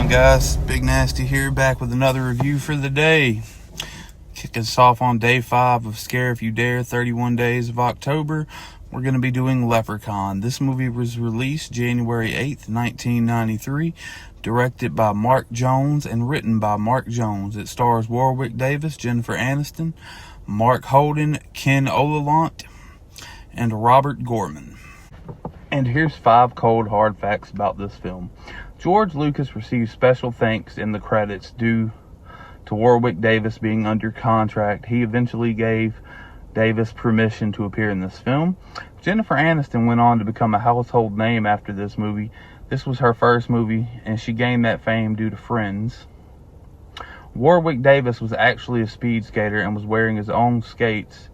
morning, guys. Big Nasty here, back with another review for the day. Kicking us off on day 5 of Scare If You Dare, 31 days of October. We're going to be doing Leprechaun. This movie was released January 8th, 1993, directed by Mark Jones and written by Mark Jones. It stars Warwick Davis, Jennifer Aniston, Mark Holden, Ken Olilant, and Robert Gorman. And here's 5 cold hard facts about this film. George Lucas received special thanks in the credits due to Warwick Davis being under contract. He eventually gave Davis permission to appear in this film. Jennifer Aniston went on to become a household name after this movie. This was her first movie, and she gained that fame due to Friends. Warwick Davis was actually a speed skater and was wearing his own skates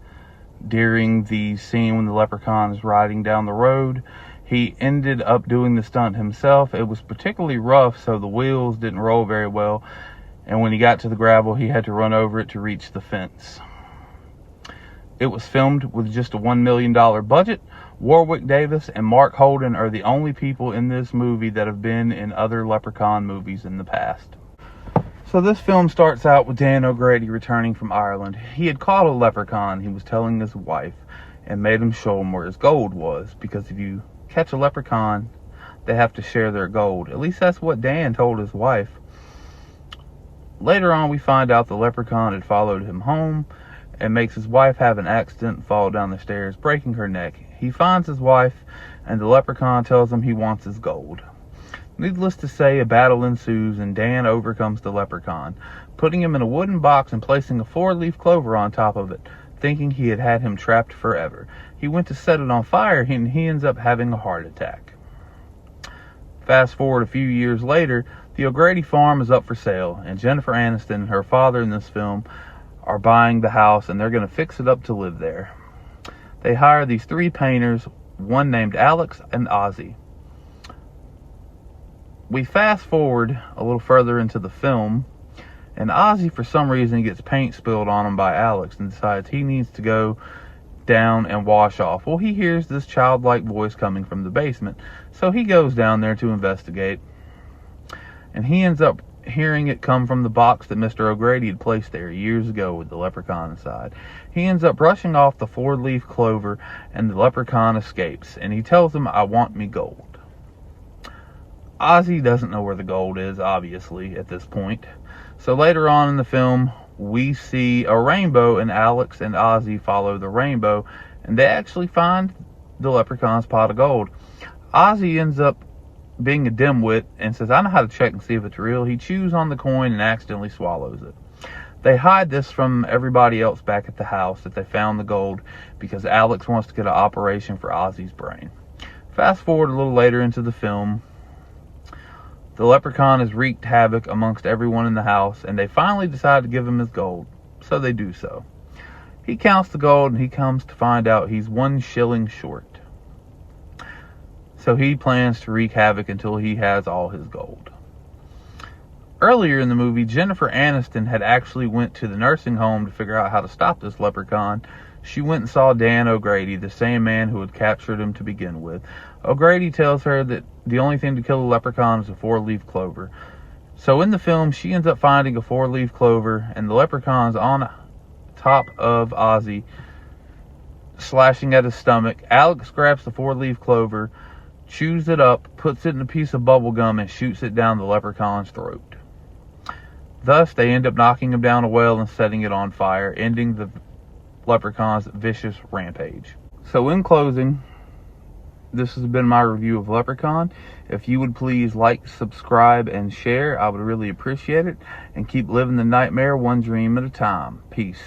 during the scene when the leprechaun is riding down the road. He ended up doing the stunt himself. It was particularly rough, so the wheels didn't roll very well, and when he got to the gravel, he had to run over it to reach the fence. It was filmed with just a $1 million budget. Warwick Davis and Mark Holden are the only people in this movie that have been in other Leprechaun movies in the past. So this film starts out with Dan O'Grady returning from Ireland. He had caught a leprechaun, he was telling his wife, and made him show him where his gold was, because if you catch a leprechaun, they have to share their gold. At least that's what Dan told his wife. Later on, we find out the leprechaun had followed him home and makes his wife have an accident and fall down the stairs, breaking her neck. He finds his wife, and the leprechaun tells him he wants his gold. Needless to say, a battle ensues, and Dan overcomes the leprechaun, putting him in a wooden box and placing a 4-leaf clover on top of it, thinking he had him trapped forever. He went to set it on fire, and he ends up having a heart attack. Fast forward a few years later, the O'Grady farm is up for sale, and Jennifer Aniston and her father in this film are buying the house, and they're going to fix it up to live there. They hire these 3 painters, one named Alex and Ozzy. We fast forward a little further into the film, and Ozzy, for some reason, gets paint spilled on him by Alex and decides he needs to go down and wash off. Well, he hears this childlike voice coming from the basement, so he goes down there to investigate, and he ends up hearing it come from the box that Mr. O'Grady had placed there years ago with the leprechaun inside. He ends up brushing off the 4-leaf clover, and the leprechaun escapes, and he tells him, "I want me gold." Ozzy doesn't know where the gold is, obviously, at this point. So later on in the film, we see a rainbow, and Alex and Ozzy follow the rainbow, and they actually find the leprechaun's pot of gold. Ozzy ends up being a dimwit and says, "I know how to check and see if it's real." He chews on the coin and accidentally swallows it. They hide this from everybody else back at the house, that they found the gold, because Alex wants to get an operation for Ozzy's brain. Fast forward a little later into the film. The leprechaun has wreaked havoc amongst everyone in the house, and they finally decide to give him his gold. So they do so. He counts the gold, and he comes to find out he's 1 shilling short. So he plans to wreak havoc until he has all his gold. Earlier in the movie, Jennifer Aniston had actually went to the nursing home to figure out how to stop this leprechaun. She went and saw Dan O'Grady, the same man who had captured him to begin with. O'Grady tells her that the only thing to kill a leprechaun is a 4-leaf clover. So in the film, she ends up finding a 4-leaf clover, and the leprechaun's on top of Ozzy, slashing at his stomach. Alex grabs the 4-leaf clover, chews it up, puts it in a piece of bubble gum, and shoots it down the leprechaun's throat. Thus, they end up knocking him down a well and setting it on fire, ending the leprechaun's vicious rampage. So in closing, this has been my review of Leprechaun. If you would please like, subscribe, and share, I would really appreciate it. And keep living the nightmare one dream at a time. Peace.